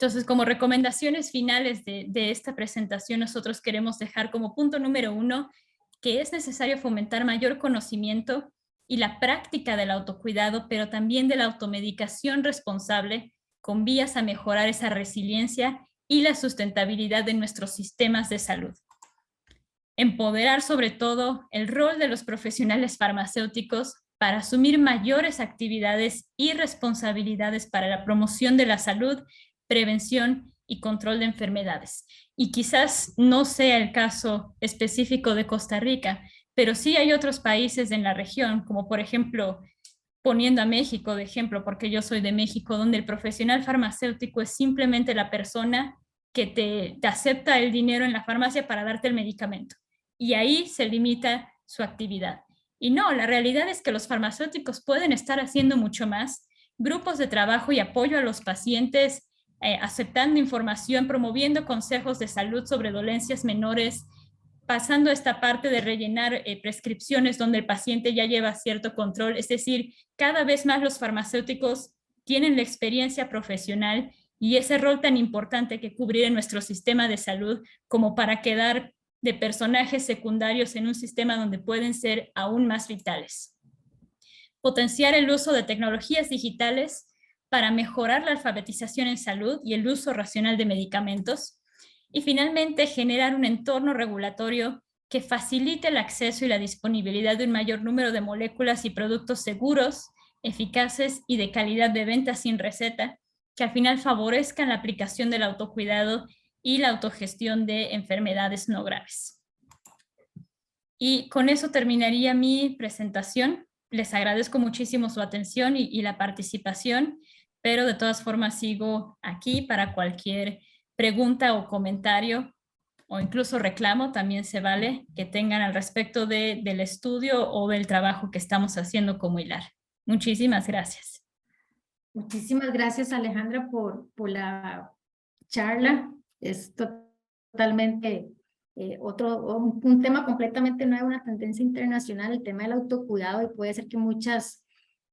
Entonces, como recomendaciones finales de esta presentación, nosotros queremos dejar como punto número 1 que es necesario fomentar mayor conocimiento y la práctica del autocuidado, pero también de la automedicación responsable, con vías a mejorar esa resiliencia y la sustentabilidad de nuestros sistemas de salud. Empoderar sobre todo el rol de los profesionales farmacéuticos para asumir mayores actividades y responsabilidades para la promoción de la salud, prevención y control de enfermedades. Y quizás no sea el caso específico de Costa Rica, pero sí hay otros países en la región, como por ejemplo, poniendo a México de ejemplo, porque yo soy de México, donde el profesional farmacéutico es simplemente la persona que te acepta el dinero en la farmacia para darte el medicamento. Y ahí se limita su actividad. Y no, la realidad es que los farmacéuticos pueden estar haciendo mucho más. Grupos de trabajo y apoyo a los pacientes, aceptando información, promoviendo consejos de salud sobre dolencias menores, pasando esta parte de rellenar prescripciones donde el paciente ya lleva cierto control. Es decir, cada vez más los farmacéuticos tienen la experiencia profesional y ese rol tan importante que cubrir en nuestro sistema de salud como para quedar de personajes secundarios en un sistema donde pueden ser aún más vitales. Potenciar el uso de tecnologías digitales para mejorar la alfabetización en salud y el uso racional de medicamentos. Y finalmente, generar un entorno regulatorio que facilite el acceso y la disponibilidad de un mayor número de moléculas y productos seguros, eficaces y de calidad de venta sin receta, que al final favorezcan la aplicación del autocuidado y la autogestión de enfermedades no graves. Y con eso terminaría mi presentación. Les agradezco muchísimo su atención y la participación, pero de todas formas sigo aquí para cualquier pregunta o comentario o incluso reclamo, también se vale, que tengan al respecto del estudio o del trabajo que estamos haciendo como HILAR. Muchísimas gracias. Muchísimas gracias, Alejandra, por la charla. Es totalmente un tema completamente nuevo, una tendencia internacional, el tema del autocuidado, y puede ser que muchas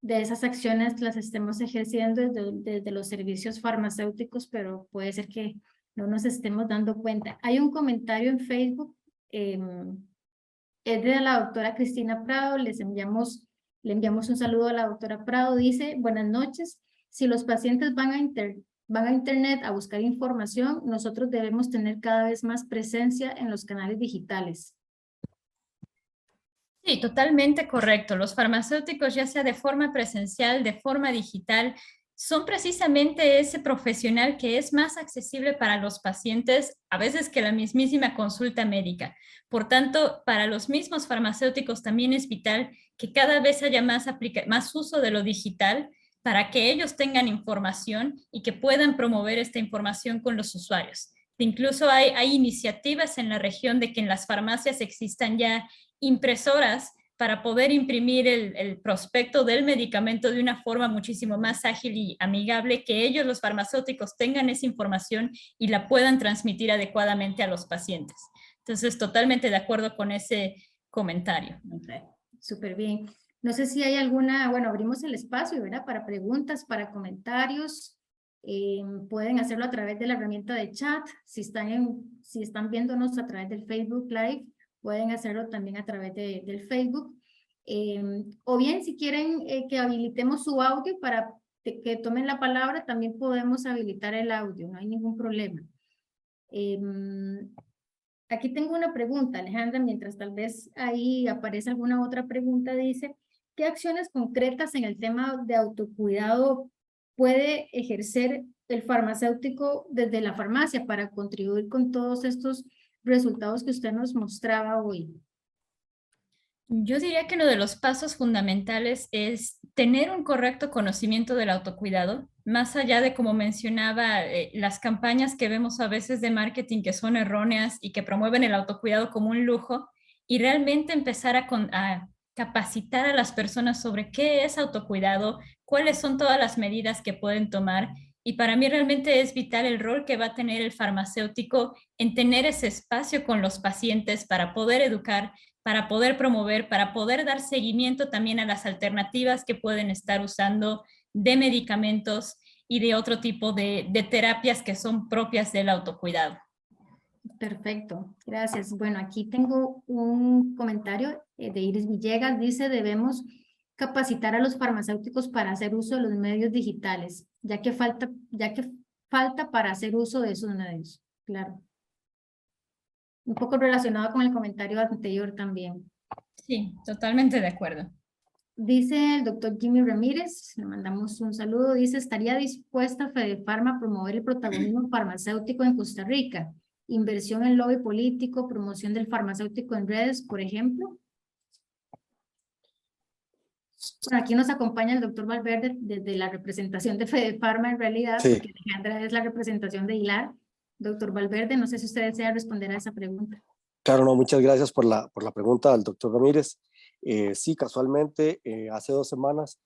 de esas acciones las estemos ejerciendo desde los servicios farmacéuticos, pero puede ser que no nos estemos dando cuenta. Hay un comentario en Facebook, es de la doctora Cristina Prado. Le enviamos un saludo a la doctora Prado. Dice: buenas noches, si los pacientes van a internet a buscar información, nosotros debemos tener cada vez más presencia en los canales digitales. Sí, totalmente correcto. Los farmacéuticos, ya sea de forma presencial, de forma digital, son precisamente ese profesional que es más accesible para los pacientes, a veces que la mismísima consulta médica. Por tanto, para los mismos farmacéuticos también es vital que cada vez haya más uso de lo digital para que ellos tengan información y que puedan promover esta información con los usuarios. Incluso hay iniciativas en la región de que en las farmacias existan ya impresoras para poder imprimir el prospecto del medicamento de una forma muchísimo más ágil y amigable, que ellos, los farmacéuticos, tengan esa información y la puedan transmitir adecuadamente a los pacientes. Entonces, totalmente de acuerdo con ese comentario. Okay. Súper bien. No sé si hay alguna, bueno, abrimos el espacio, ¿verdad? Para preguntas, para comentarios. Pueden hacerlo a través de la herramienta de chat. Si están viéndonos a través del Facebook Live, pueden hacerlo también a través del Facebook. O bien, si quieren que habilitemos su audio para que tomen la palabra, también podemos habilitar el audio, no hay ningún problema. Aquí tengo una pregunta, Alejandra, mientras tal vez ahí aparece alguna otra pregunta. Dice: ¿qué acciones concretas en el tema de autocuidado puede ejercer el farmacéutico desde la farmacia para contribuir con todos estos resultados que usted nos mostraba hoy? Yo diría que uno de los pasos fundamentales es tener un correcto conocimiento del autocuidado, más allá de, como mencionaba, las campañas que vemos a veces de marketing que son erróneas y que promueven el autocuidado como un lujo, y realmente empezar a capacitar a las personas sobre qué es autocuidado, cuáles son todas las medidas que pueden tomar. Y para mí realmente es vital el rol que va a tener el farmacéutico en tener ese espacio con los pacientes para poder educar, para poder promover, para poder dar seguimiento también a las alternativas que pueden estar usando de medicamentos y de otro tipo de terapias que son propias del autocuidado. Perfecto, gracias. Bueno, aquí tengo un comentario de Iris Villegas. Dice, debemos capacitar a los farmacéuticos para hacer uso de los medios digitales, ya que falta para hacer uso de esos medios. Claro. Un poco relacionado con el comentario anterior también. Sí, totalmente de acuerdo. Dice el doctor Jimmy Ramírez, le mandamos un saludo, dice, ¿estaría dispuesta Fedefarma a promover el protagonismo farmacéutico en Costa Rica? Inversión en lobby político, promoción del farmacéutico en redes, por ejemplo. Bueno, aquí nos acompaña el doctor Valverde desde la representación de Fedefarma en realidad, Sí, porque Alejandra es la representación de Hilar. Doctor Valverde, no sé si usted desea responder a esa pregunta. claro, no, muchas gracias por la pregunta al doctor Ramírez. Sí, casualmente, hace 2 semanas,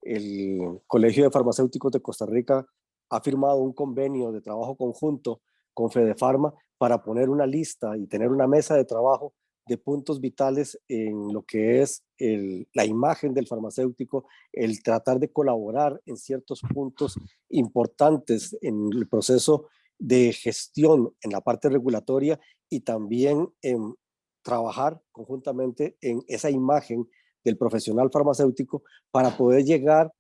el Colegio de Farmacéuticos de Costa Rica ha firmado un convenio de trabajo conjunto con Fedefarma para poner una lista y tener una mesa de trabajo de puntos vitales en lo que es la imagen del farmacéutico, el tratar de colaborar en ciertos puntos importantes en el proceso de gestión en la parte regulatoria y también en trabajar conjuntamente en esa imagen del profesional farmacéutico para poder llegar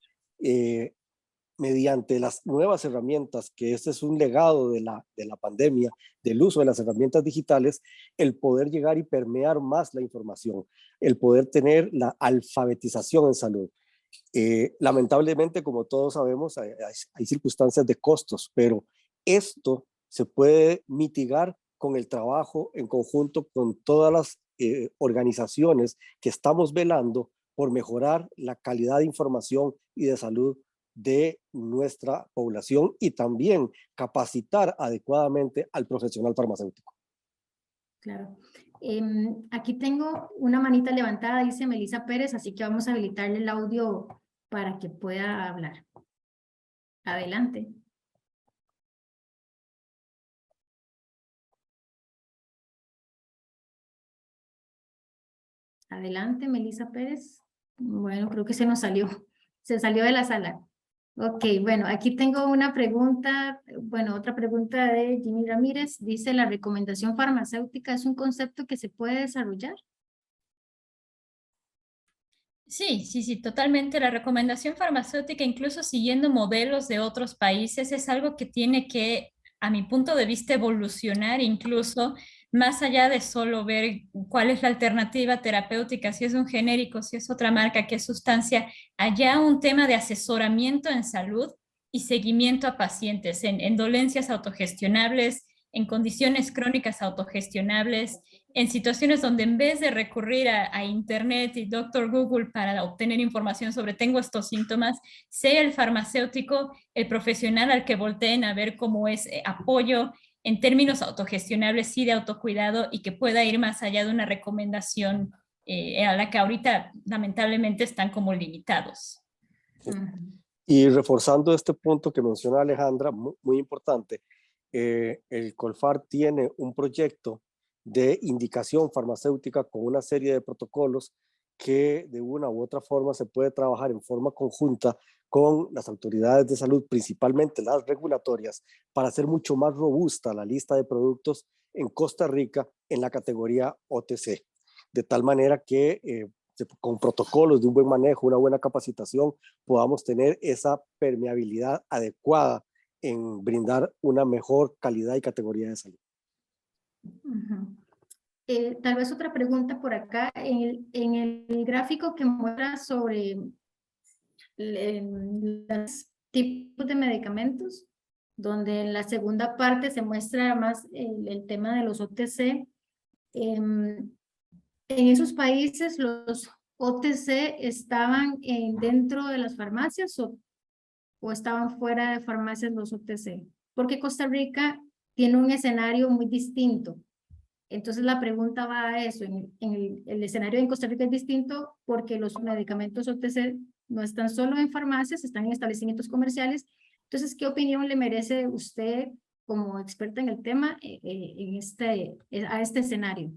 mediante las nuevas herramientas, que este es un legado de la pandemia, del uso de las herramientas digitales, el poder llegar y permear más la información, el poder tener la alfabetización en salud. Lamentablemente, como todos sabemos, hay circunstancias de costos, pero esto se puede mitigar con el trabajo en conjunto con todas las organizaciones que estamos velando por mejorar la calidad de información y de salud de nuestra población y también capacitar adecuadamente al profesional farmacéutico. Claro. Aquí tengo una manita levantada, dice Melissa Pérez, así que vamos a habilitarle el audio para que pueda hablar. Adelante. Adelante, Melissa Pérez. Bueno, creo que se nos salió. Se salió de la sala. Ok, bueno, aquí tengo una pregunta, bueno, otra pregunta de Jimmy Ramírez. Dice, ¿la recomendación farmacéutica es un concepto que se puede desarrollar? Sí, sí, sí, totalmente. La recomendación farmacéutica, incluso siguiendo modelos de otros países, es algo que tiene que, a mi punto de vista, evolucionar incluso más allá de solo ver cuál es la alternativa terapéutica, si es un genérico, si es otra marca, qué sustancia, allá un tema de asesoramiento en salud y seguimiento a pacientes en dolencias autogestionables, en condiciones crónicas autogestionables, en situaciones donde en vez de recurrir a Internet y Doctor Google para obtener información sobre tengo estos síntomas, sea el farmacéutico, el profesional al que volteen a ver cómo es apoyo en términos autogestionables, sí de autocuidado y que pueda ir más allá de una recomendación a la que ahorita lamentablemente están como limitados. Y reforzando este punto que menciona Alejandra, muy importante, el Colfar tiene un proyecto de indicación farmacéutica con una serie de protocolos que de una u otra forma se puede trabajar en forma conjunta con las autoridades de salud, principalmente las regulatorias, para hacer mucho más robusta la lista de productos en Costa Rica en la categoría OTC, de tal manera que con protocolos de un buen manejo, una buena capacitación, podamos tener esa permeabilidad adecuada en brindar una mejor calidad y categoría de salud. Tal vez otra pregunta por acá. En el gráfico que muestra sobre los tipos de medicamentos, donde en la segunda parte se muestra más el tema de los OTC. En esos países los OTC estaban dentro de las farmacias o estaban fuera de farmacias los OTC, porque Costa Rica tiene un escenario muy distinto. Entonces la pregunta va a eso, el escenario en Costa Rica es distinto porque los medicamentos OTC no están solo en farmacias, están en establecimientos comerciales. Entonces, ¿qué opinión le merece usted como experta en el tema a este escenario?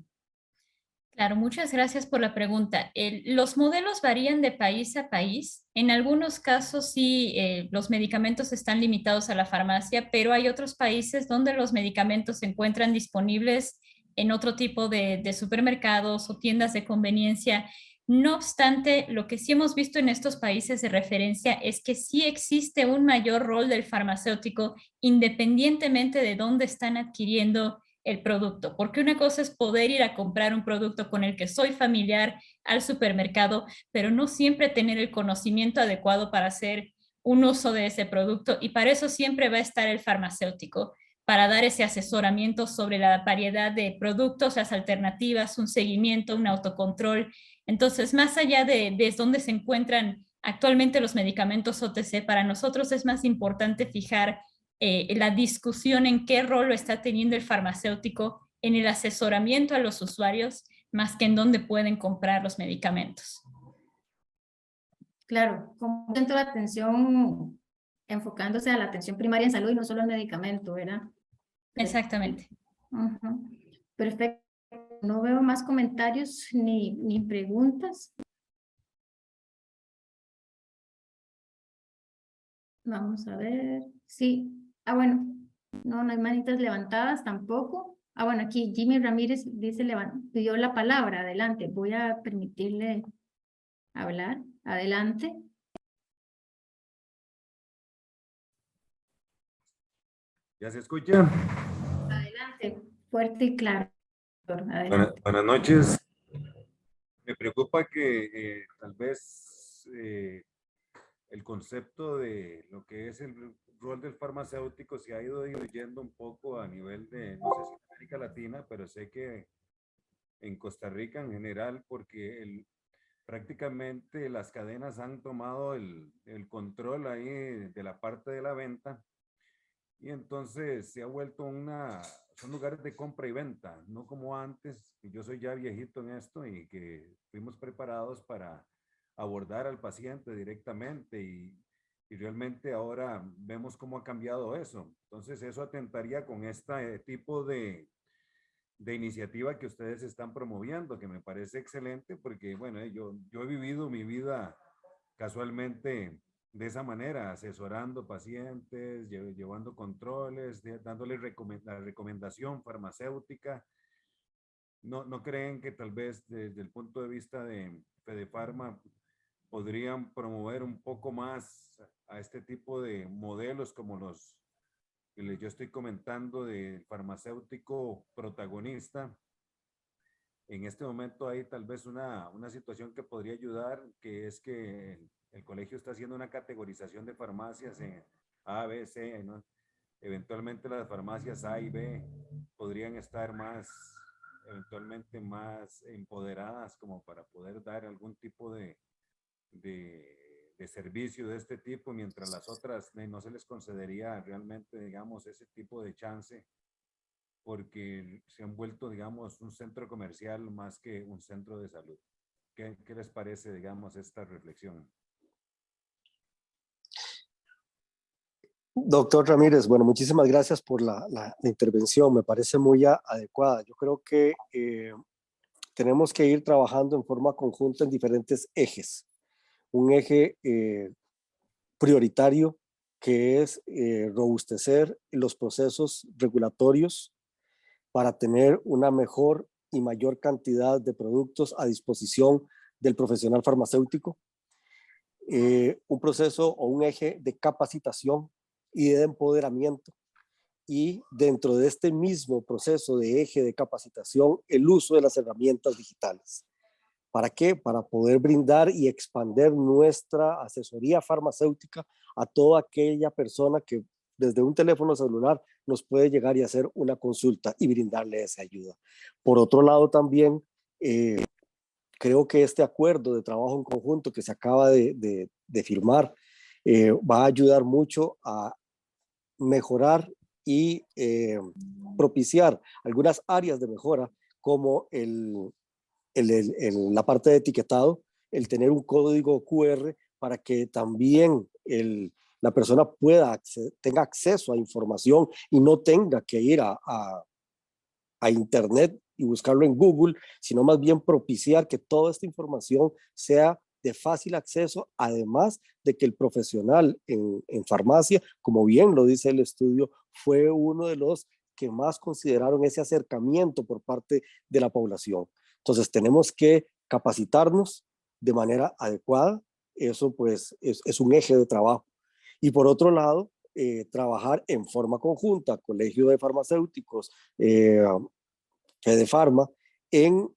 Claro, muchas gracias por la pregunta. Los modelos varían de país a país. En algunos casos sí, los medicamentos están limitados a la farmacia, pero hay otros países donde los medicamentos se encuentran disponibles en otro tipo de supermercados o tiendas de conveniencia. No obstante, lo que sí hemos visto en estos países de referencia es que sí existe un mayor rol del farmacéutico independientemente de dónde están adquiriendo el producto, porque una cosa es poder ir a comprar un producto con el que soy familiar al supermercado, pero no siempre tener el conocimiento adecuado para hacer un uso de ese producto y para eso siempre va a estar el farmacéutico, para dar ese asesoramiento sobre la variedad de productos, las alternativas, un seguimiento, un autocontrol. Entonces, más allá de dónde se encuentran actualmente los medicamentos OTC, para nosotros es más importante fijar la discusión en qué rol lo está teniendo el farmacéutico en el asesoramiento a los usuarios, más que en dónde pueden comprar los medicamentos. Claro, como centro de atención, enfocándose a la atención primaria en salud y no solo al medicamento, ¿verdad? Exactamente. Ujú. Perfecto. No veo más comentarios ni preguntas. Vamos a ver. Sí. Ah, bueno. No, no hay manitas levantadas tampoco. Ah, bueno, aquí Jimmy Ramírez dice, pidió la palabra. Adelante. Voy a permitirle hablar. Adelante. ¿Ya se escucha? Adelante. Fuerte y claro. Adelante. Buenas noches. Me preocupa que tal vez el concepto de lo que es el rol del farmacéutico se ha ido diluyendo un poco a nivel de, no sé si en América Latina, pero sé que en Costa Rica en general, porque prácticamente las cadenas han tomado el control ahí de la parte de la venta. Y entonces se ha vuelto son lugares de compra y venta, no como antes, que yo soy ya viejito en esto y que fuimos preparados para abordar al paciente directamente y realmente ahora vemos cómo ha cambiado eso. Entonces eso atentaría con este tipo de iniciativa que ustedes están promoviendo, que me parece excelente porque, bueno, yo he vivido mi vida casualmente de esa manera, asesorando pacientes, llevando controles, dándoles la recomendación farmacéutica. ¿No creen que tal vez desde el punto de vista de Fedefarma podrían promover un poco más a este tipo de modelos como los que yo estoy comentando del farmacéutico protagonista? En este momento hay tal vez una situación que podría ayudar, que es que el colegio está haciendo una categorización de farmacias en A, B, C, ¿no? Eventualmente las farmacias A y B podrían estar eventualmente más empoderadas como para poder dar algún tipo de servicio de este tipo, mientras las otras no se les concedería realmente, digamos, ese tipo de chance porque se han vuelto, digamos, un centro comercial más que un centro de salud. ¿Qué les parece, digamos, esta reflexión? Doctor Ramírez, bueno, muchísimas gracias por la intervención, me parece muy adecuada. Yo creo que tenemos que ir trabajando en forma conjunta en diferentes ejes. Un eje prioritario que es robustecer los procesos regulatorios para tener una mejor y mayor cantidad de productos a disposición del profesional farmacéutico. Un proceso o un eje de capacitación y de empoderamiento. Y dentro de este mismo proceso de eje de capacitación, el uso de las herramientas digitales. ¿Para qué? Para poder brindar y expandir nuestra asesoría farmacéutica a toda aquella persona que desde un teléfono celular nos puede llegar y hacer una consulta y brindarle esa ayuda. Por otro lado, también creo que este acuerdo de trabajo en conjunto que se acaba de firmar va a ayudar mucho a mejorar y propiciar algunas áreas de mejora como la parte de etiquetado, el tener un código QR para que también la persona tenga acceso a información y no tenga que ir a internet y buscarlo en Google, sino más bien propiciar que toda esta información sea de fácil acceso, además de que el profesional en farmacia, como bien lo dice el estudio, fue uno de los que más consideraron ese acercamiento por parte de la población. Entonces tenemos que capacitarnos de manera adecuada, eso pues es un eje de trabajo. Y por otro lado, trabajar en forma conjunta, Colegio de Farmacéuticos, FedePharma, en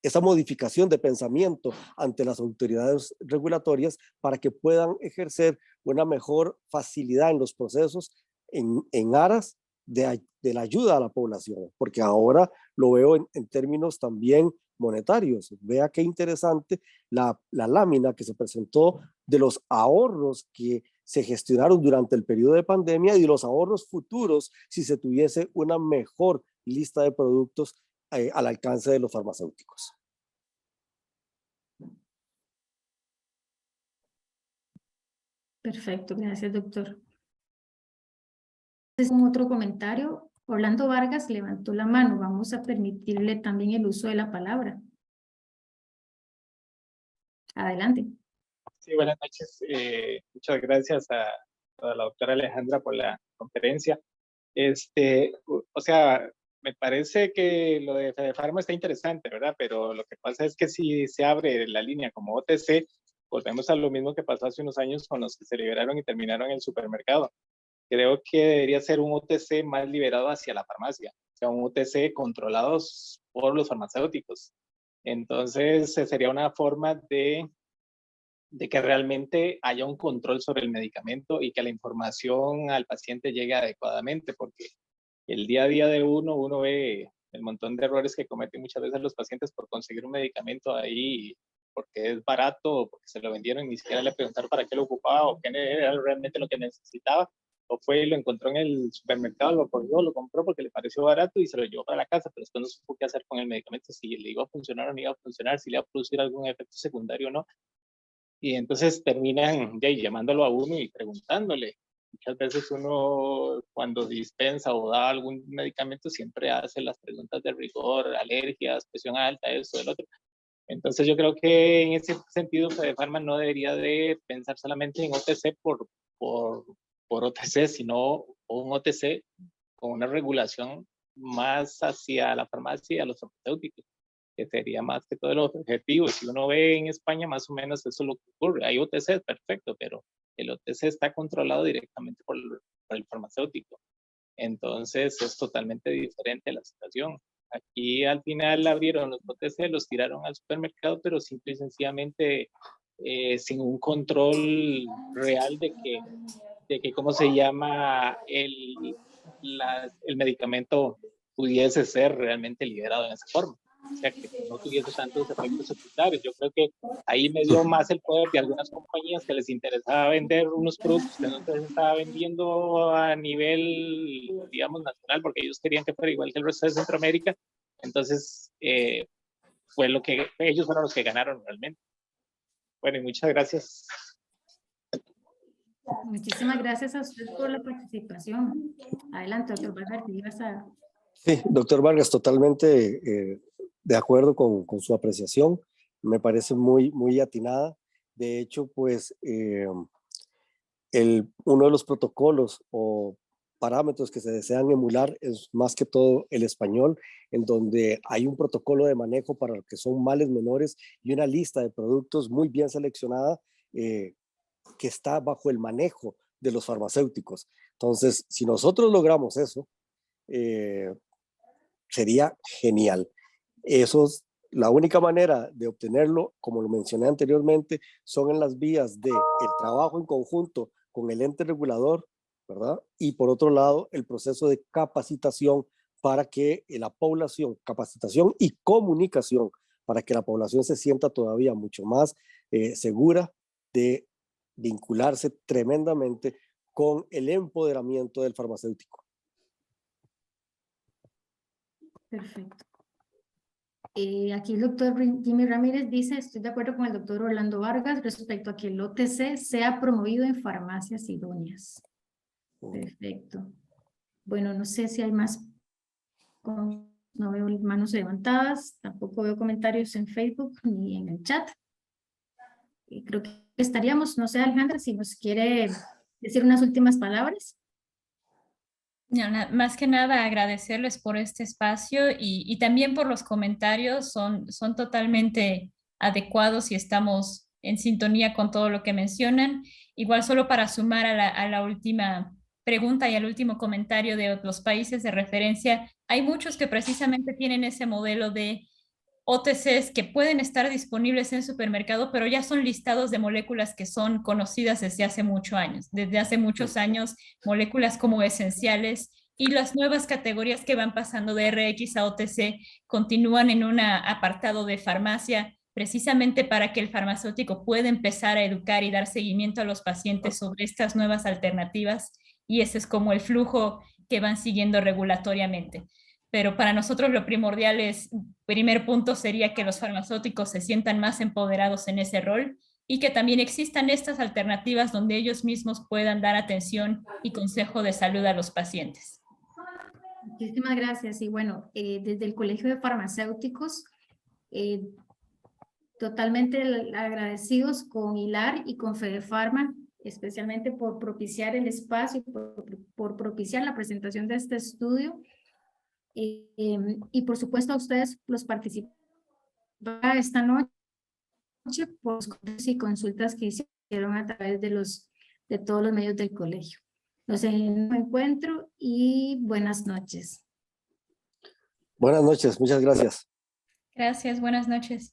esa modificación de pensamiento ante las autoridades regulatorias para que puedan ejercer una mejor facilidad en los procesos en aras de la ayuda a la población, porque ahora lo veo en términos también monetarios. Vea qué interesante la lámina que se presentó de los ahorros que se gestionaron durante el periodo de pandemia y de los ahorros futuros si se tuviese una mejor lista de productos al alcance de los farmacéuticos. Perfecto, gracias, doctor. Es un otro comentario. Orlando Vargas levantó la mano. Vamos a permitirle también el uso de la palabra. Adelante. Sí, buenas noches. Muchas gracias a la doctora Alejandra por la conferencia. O sea, me parece que lo de FedePharma está interesante, ¿verdad? Pero lo que pasa es que si se abre la línea como OTC, volvemos a lo mismo que pasó hace unos años con los que se liberaron y terminaron en el supermercado. Creo que debería ser un OTC más liberado hacia la farmacia, o sea, un OTC controlados por los farmacéuticos. Entonces, sería una forma de que realmente haya un control sobre el medicamento y que la información al paciente llegue adecuadamente, porque el día a día de uno ve el montón de errores que cometen muchas veces los pacientes por conseguir un medicamento ahí porque es barato o porque se lo vendieron y ni siquiera le preguntaron para qué lo ocupaba o qué era realmente lo que necesitaba, o fue y lo encontró en el supermercado, lo cogió, lo compró porque le pareció barato y se lo llevó para la casa, pero después no supo qué hacer con el medicamento, si le iba a funcionar o no iba a funcionar, si le iba a producir algún efecto secundario o no. Y entonces terminan llamándolo a uno y preguntándole. Muchas veces uno cuando dispensa o da algún medicamento siempre hace las preguntas de rigor, alergias, presión alta, eso, el otro. Entonces yo creo que en ese sentido FedePharma no debería de pensar solamente en OTC por OTC, sino un OTC con una regulación más hacia la farmacia y a los farmacéuticos, que sería más que todo los objetivos. Si uno ve en España, más o menos eso es lo que ocurre. Hay OTC, perfecto, pero el OTC está controlado directamente por el farmacéutico. Entonces es totalmente diferente la situación. Aquí al final abrieron los OTC, los tiraron al supermercado, pero simple y sencillamente sin un control real de que ¿cómo se llama? El medicamento pudiese ser realmente liberado en esa forma. O sea, que no tuviese tantos efectos secundarios. Yo creo que ahí me dio más el poder de algunas compañías que les interesaba vender unos productos que no se estaba vendiendo a nivel, digamos, nacional, porque ellos querían que fuera igual que el resto de Centroamérica. Entonces, fue lo que ellos fueron los que ganaron realmente. Bueno, y muchas gracias. Muchísimas gracias a usted por la participación. Adelante, doctor Vargas, ¿te ibas a...? Sí, doctor Vargas, totalmente de acuerdo con su apreciación. Me parece muy atinada. De hecho, pues uno de los protocolos o parámetros que se desean emular es más que todo el español, en donde hay un protocolo de manejo para lo que son males menores y una lista de productos muy bien seleccionada que está bajo el manejo de los farmacéuticos. Entonces, si nosotros logramos eso, sería genial. La única manera de obtenerlo, como lo mencioné anteriormente, son en las vías del trabajo en conjunto con el ente regulador, ¿verdad? Y por otro lado, el proceso de capacitación para que la población, capacitación y comunicación, para que la población se sienta todavía mucho más segura de vincularse tremendamente con el empoderamiento del farmacéutico. Perfecto. Aquí el doctor Jimmy Ramírez dice, estoy de acuerdo con el doctor Orlando Vargas respecto a que el OTC sea promovido en farmacias idóneas. Perfecto. Bueno, no sé si hay más No veo manos levantadas, tampoco veo comentarios en Facebook ni en el chat. Y creo que estaríamos, no sé, Alejandra, si nos quiere decir unas últimas palabras. No, más que nada agradecerles por este espacio y también por los comentarios, son totalmente adecuados y estamos en sintonía con todo lo que mencionan. Igual solo para sumar a la última pregunta y al último comentario de los países de referencia, hay muchos que precisamente tienen ese modelo de OTCs que pueden estar disponibles en supermercado, pero ya son listados de moléculas que son conocidas desde hace muchos años. Desde hace muchos años, moléculas como esenciales y las nuevas categorías que van pasando de RX a OTC continúan en un apartado de farmacia, precisamente para que el farmacéutico pueda empezar a educar y dar seguimiento a los pacientes sobre estas nuevas alternativas. Y ese es como el flujo que van siguiendo regulatoriamente. Pero para nosotros lo primordial es, primer punto sería que los farmacéuticos se sientan más empoderados en ese rol y que también existan estas alternativas donde ellos mismos puedan dar atención y consejo de salud a los pacientes. Muchísimas gracias. Y bueno, desde el Colegio de Farmacéuticos, totalmente agradecidos con HILAR y con FedePharma, especialmente por propiciar el espacio, por propiciar la presentación de este estudio. Y por supuesto a ustedes, los participantes esta noche, por los comentarios y consultas que hicieron a través de todos los medios del colegio. Los encuentro y buenas noches. Buenas noches, muchas gracias. Gracias, buenas noches.